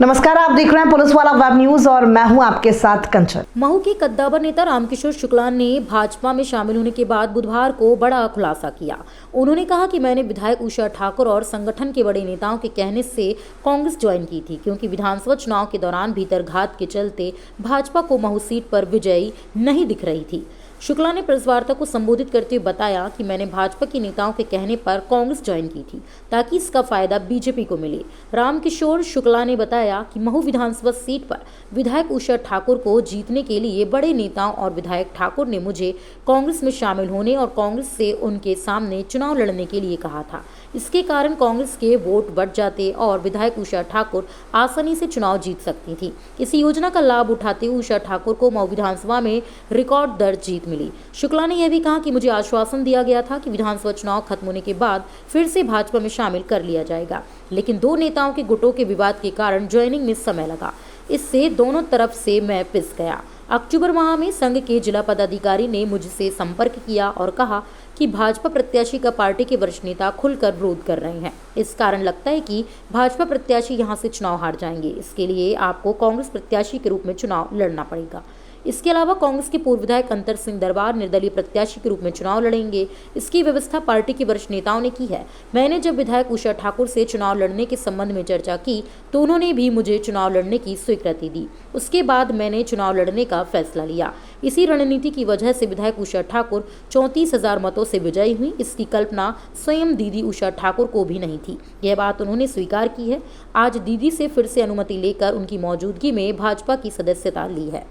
नमस्कार, आप देख रहे हैं पुलिस वाला वेब न्यूज और मैं हूं आपके साथ कंचन। महू के कद्दावर नेता रामकिशोर शुक्ला ने भाजपा में शामिल होने के बाद बुधवार को बड़ा खुलासा किया। उन्होंने कहा कि मैंने विधायक उषा ठाकुर और संगठन के बड़े नेताओं के कहने से कांग्रेस ज्वाइन की थी, क्योंकि विधानसभा चुनाव के दौरान भीतरघात के चलते भाजपा को महू सीट पर विजयी नहीं दिख रही थी। शुक्ला ने प्रेस वार्ता को संबोधित करते हुए बताया कि मैंने भाजपा के नेताओं के कहने पर कांग्रेस ज्वाइन की थी ताकि इसका फायदा बीजेपी को मिले। रामकिशोर शुक्ला ने बताया कि महू विधानसभा सीट पर विधायक उषा ठाकुर को जीतने के लिए बड़े नेताओं और विधायक ठाकुर ने मुझे कांग्रेस में शामिल होने और कांग्रेस से उनके सामने चुनाव लड़ने के लिए कहा था। इसके कारण कांग्रेस के वोट बढ़ जाते और विधायक उषा ठाकुर आसानी से चुनाव जीत सकती थी। इस योजना का लाभ उठाते हुए उषा ठाकुर को महू विधानसभा में रिकॉर्ड दर्ज जीत मिली। शुक्ला ने यह भी कहा कि मुझे आश्वासन दिया गया था कि विधानसभा चुनाव खत्म होने के बाद फिर से भाजपा में शामिल कर लिया जाएगा, लेकिन दो नेताओं के गुटों के विवाद के कारण ज्वाइनिंग में समय लगा। इससे दोनों तरफ से मैं पिस गया। अक्टूबर माह में संघ के जिला पदाधिकारी ने मुझसे संपर्क किया और कहा कि भाजपा प्रत्याशी का पार्टी के वरिष्ठ नेता खुलकर विरोध कर रहे हैं। इस कारण लगता है कि भाजपा प्रत्याशी यहां से चुनाव हार जाएंगे। इसके लिए आपको कांग्रेस प्रत्याशी के रूप में चुनाव लड़ना पड़ेगा। इसके अलावा कांग्रेस के पूर्व विधायक अंतर सिंह दरबार निर्दलीय प्रत्याशी के रूप में चुनाव लड़ेंगे। इसकी व्यवस्था पार्टी के वरिष्ठ नेताओं ने की है। मैंने जब विधायक उषा ठाकुर से चुनाव लड़ने के संबंध में चर्चा की तो उन्होंने भी मुझे चुनाव लड़ने की स्वीकृति दी। उसके बाद मैंने चुनाव लड़ने का फैसला लिया। इसी रणनीति की वजह से विधायक उषा ठाकुर 34,000 मतों से विजयी हुई। इसकी कल्पना स्वयं दीदी उषा ठाकुर को भी नहीं थी। यह बात उन्होंने स्वीकार की है। आज दीदी से फिर से अनुमति लेकर उनकी मौजूदगी में भाजपा की सदस्यता ली है।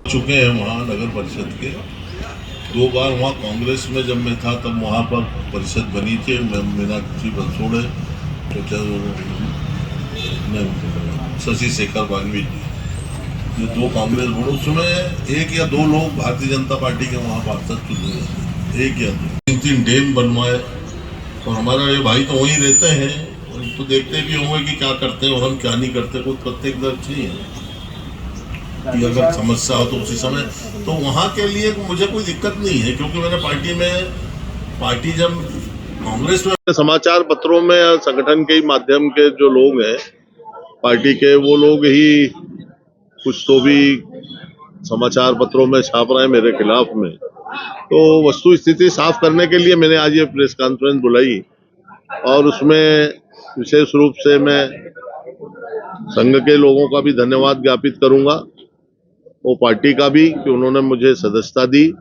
चुके हैं वहाँ नगर परिषद के 2 बार। वहाँ कांग्रेस में जब मैं था तब वहाँ पर परिषद बनी थी। मीनाक्षी बंसोड़े, शशि शेखर बागवी, ये 2 कांग्रेस बोर्ड, उसमें 1 या 2 लोग भारतीय जनता पार्टी के वहाँ पार्षद चुने जाते, 1 या 2। 3 डैम बनवाए और हमारा ये भाई तो वहीं रहते हैं और तो देखते भी होंगे कि क्या करते हैं और हम क्या नहीं करते। कोई प्रत्येकदर्शी है कि अगर समस्या हो तो उसी समय तो वहाँ के लिए मुझे कोई दिक्कत नहीं है, क्योंकि मैंने पार्टी जब कांग्रेस में समाचार पत्रों में या संगठन के माध्यम के जो लोग हैं पार्टी के, वो लोग ही कुछ तो भी समाचार पत्रों में छाप रहे हैं मेरे खिलाफ में। तो वस्तु स्थिति साफ करने के लिए मैंने आज ये प्रेस कॉन्फ्रेंस बुलाई और उसमें विशेष रूप से मैं संघ के लोगों का भी धन्यवाद ज्ञापित करूंगा, वो पार्टी का भी, कि उन्होंने मुझे सदस्यता दी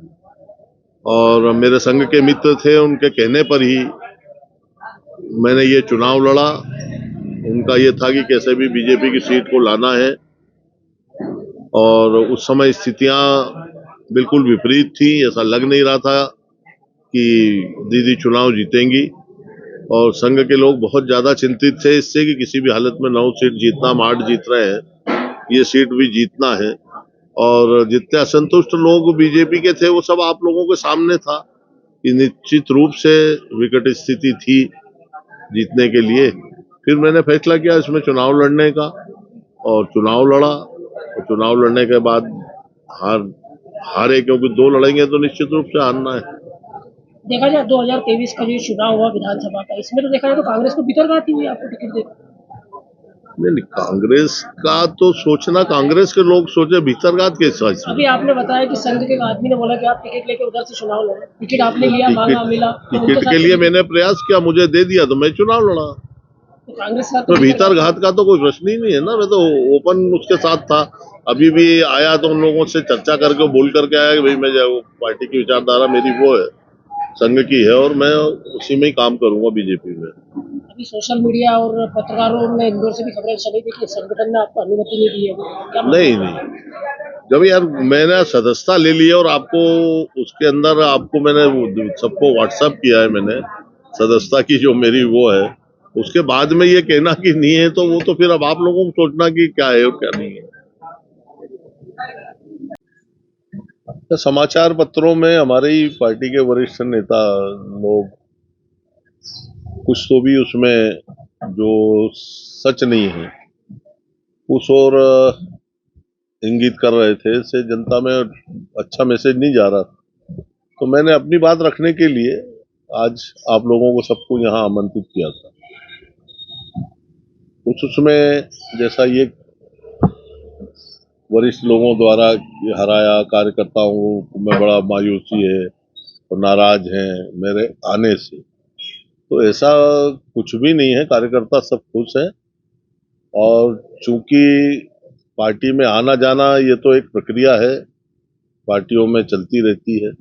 और मेरे संघ के मित्र थे, उनके कहने पर ही मैंने ये चुनाव लड़ा। उनका ये था कि कैसे भी बीजेपी की सीट को लाना है और उस समय स्थितियां बिल्कुल विपरीत थी। ऐसा लग नहीं रहा था कि दीदी चुनाव जीतेंगी और संघ के लोग बहुत ज्यादा चिंतित थे इससे कि किसी भी हालत में 9 सीट जीतना, हम 8 जीत रहे हैं, ये सीट भी जीतना है। और जितने असंतुष्ट लोग बीजेपी के थे वो सब आप लोगों के सामने था कि निश्चित रूप से विकट स्थिति थी जीतने के लिए। फिर मैंने फैसला किया इसमें चुनाव लड़ने का और चुनाव लड़ा और चुनाव लड़ने के बाद हारे, क्योंकि 2 लड़ेंगे तो निश्चित रूप से हारना है। देखा जाए 2023 का जो चुनाव हुआ विधानसभा का, इसमें तो देखा जाए तो कांग्रेस को भीतरघात हुई, आपको टिकट दे। नहीं, कांग्रेस का तो सोचना, कांग्रेस के लोग सोचे भीतरघात के हिसाब से। अभी आपने बताया कि संघ के आदमी ने बोला कि आप टिकट लेके उधर से चुनाव लड़ो, टिकट आपने लिया, मांगा, मिला, तो टिकट के लिए मैंने प्रयास किया, मुझे दे दिया तो मैं चुनाव लड़ा। तो कांग्रेस का तो भीतरघात का तो कोई प्रश्न ही नहीं है ना। मैं तो ओपन उसके साथ था। अभी भी आया तो उन लोगों से चर्चा करके बोल करके आया कि भाई मैं पार्टी की विचारधारा मेरी वो है, संघ की है और मैं उसी में ही काम करूंगा बीजेपी में। अभी सोशल मीडिया और पत्रकारों में इंदौर से भी खबरें चली थी कि संगठन ने आपको अनुमति नहीं दी है। नहीं, जब यार मैंने सदस्यता ले ली और आपको उसके अंदर आपको मैंने सबको व्हाट्सएप किया है, मैंने सदस्यता की जो मेरी वो है, उसके बाद में ये कहना कि नहीं है तो वो तो फिर अब आप लोगों को सोचना कि क्या है और क्या नहीं है। तो समाचार पत्रों में हमारे ही पार्टी के वरिष्ठ नेता लोग कुछ तो भी उसमें जो सच नहीं है उस और इंगित कर रहे थे, इससे जनता में अच्छा मैसेज नहीं जा रहा। तो मैंने अपनी बात रखने के लिए आज आप लोगों को सबको यहाँ आमंत्रित किया था। उसमें जैसा ये वरिष्ठ लोगों द्वारा हराया, कार्यकर्ताओं में बड़ा मायूसी है और नाराज हैं मेरे आने से, तो ऐसा कुछ भी नहीं है। कार्यकर्ता सब खुश है और चूंकि पार्टी में आना जाना ये तो एक प्रक्रिया है, पार्टियों में चलती रहती है।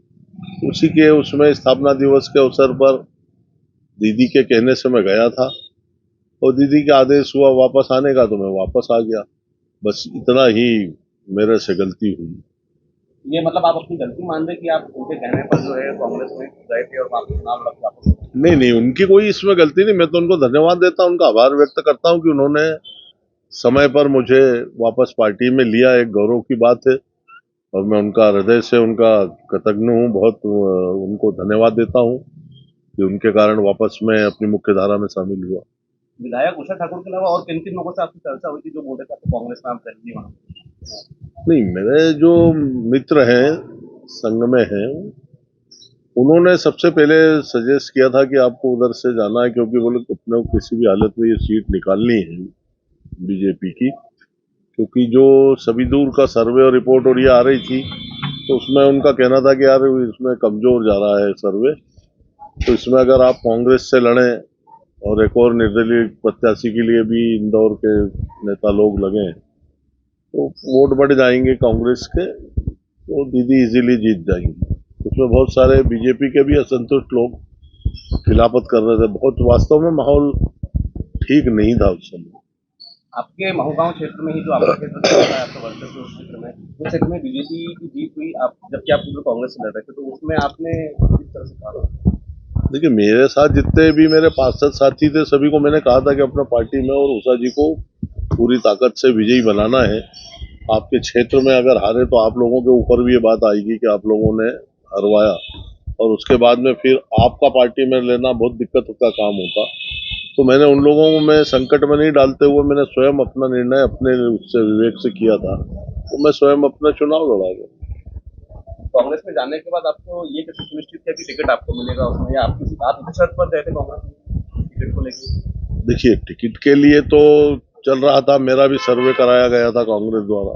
उसी के उसमें स्थापना दिवस के अवसर पर दीदी के कहने से मैं गया था और दीदी का आदेश हुआ वापस आने का, तो मैं वापस आ गया। बस इतना ही मेरे से गलती हुई। ये मतलब आप अपनी गलती मान रहे कि आप उनके कहने पर जो है कांग्रेस में गए थे और वहाँ पे चुनाव लड़ वापस? नहीं, उनकी कोई इसमें गलती नहीं। मैं तो उनको धन्यवाद देता हूं, उनका आभार व्यक्त करता हूं कि उन्होंने समय पर मुझे वापस पार्टी में लिया। एक गौरव की बात है और मैं उनका हृदय से उनका कृतज्ञ हूँ। बहुत उनको धन्यवाद देता हूँ कि उनके कारण वापस मैं अपनी मुख्य धारा में शामिल हुआ। विधायक उषा ठाकुर के अलावा और किन किन लोगों से आपकी चर्चा हुई थी जो बोल रहे थे आपको कांग्रेस में आप करेंगे वहाँ? नहीं, मेरे जो मित्र हैं संघ में हैं, उन्होंने सबसे पहले सजेस्ट किया था कि आपको उधर से जाना है, क्योंकि वो लोग अपने को किसी भी हालत में ये सीट निकालनी है बीजेपी की, क्योंकि जो सभी दूर का सर्वे और रिपोर्ट और ये आ रही थी, तो उसमें उनका कहना था कि यार इसमें कमजोर जा रहा है सर्वे, तो इसमें अगर आप कांग्रेस से लड़ें और एक और निर्दलीय प्रत्याशी के लिए भी इंदौर के नेता लोग लगे तो वोट बढ़ जाएंगे कांग्रेस के, तो दीदी इजीली जीत जाएंगी। उसमें बहुत सारे बीजेपी के भी असंतुष्ट लोग खिलाफत कर रहे थे। बहुत वास्तव में माहौल ठीक नहीं था उस समय। आपके महूगांव क्षेत्र में ही जो आपका क्षेत्र चल रहा है, आपका वर्चस्व उस क्षेत्र में, उस क्षेत्र में बीजेपी की जीत हुई, आप जबकि आप पूरे कांग्रेस से लड़ रहे थे, तो उसमें आपने किस तरह से कहा? देखिए, मेरे साथ जितने भी मेरे पार्षद साथी थे सभी को मैंने कहा था कि अपना पार्टी में और उषा जी को पूरी ताकत से विजयी बनाना है। आपके क्षेत्र में अगर हारे तो आप लोगों के ऊपर भी ये बात आएगी कि आप लोगों ने हरवाया, और उसके बाद में फिर आपका पार्टी में लेना बहुत दिक्कत का काम होता। तो मैंने उन लोगों को मैं संकट में नहीं डालते हुए मैंने स्वयं अपना निर्णय अपने उससे विवेक से किया था, तो मैं स्वयं अपना चुनाव लड़ा गया। कांग्रेस में जाने के बाद आपको ये कैसे सुनिश्चित किया कि टिकट आपको मिलेगा उसमें, या आप इस शर्त पर गए थे कांग्रेस में टिकट को लेकर? देखिए, टिकट के लिए तो चल रहा था, मेरा भी सर्वे कराया गया था कांग्रेस द्वारा,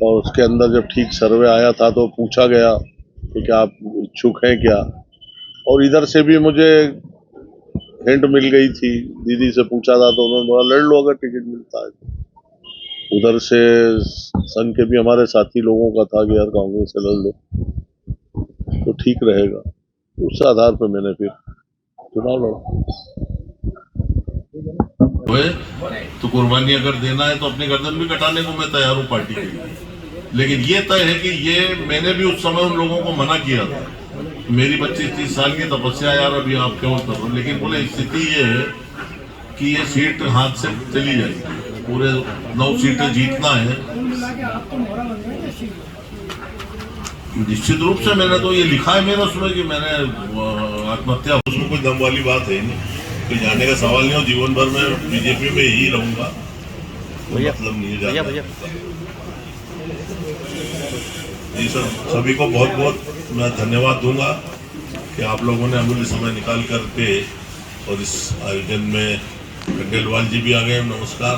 और उसके अंदर जब ठीक सर्वे आया था तो पूछा गया कि क्या आप इच्छुक हैं क्या, और इधर से भी मुझे हिंट मिल गई थी, दीदी से पूछा था तो उन्होंने बोला लड़ लो अगर टिकट मिलता है। उधर से संघ के भी हमारे साथी लोगों का था कि यार कांग्रेस से लड़ लो तो ठीक रहेगा, उस आधार पर मैंने फिर चुनाव लड़ा। तो कुर्बानी अगर देना है तो अपनी गर्दन भी कटाने को मैं तैयार हूँ पार्टी के लिए, लेकिन ये तय है कि ये मैंने भी उस समय उन लोगों को मना किया था। मेरी 25-30 साल की तपस्या यार अभी आप क्यों करो, लेकिन बोले स्थिति ये है कि ये सीट हाथ से चली जाएगी, पूरे 9 सीटें जीतना है। निश्चित रूप से मैंने तो ये लिखा है मेरा उसमें कि मैंने आत्महत्या, उसमें कोई दम वाली बात है नहीं, कोई जाने का सवाल नहीं हो। जीवन भर में बीजेपी में ही रहूंगा, मतलब नहीं जाना। जी सर, सभी को बहुत बहुत मैं धन्यवाद दूंगा कि आप लोगों ने अमूल्य समय निकाल करके और इस आयोजन में खंडेलवाल जी भी आ गए, नमस्कार।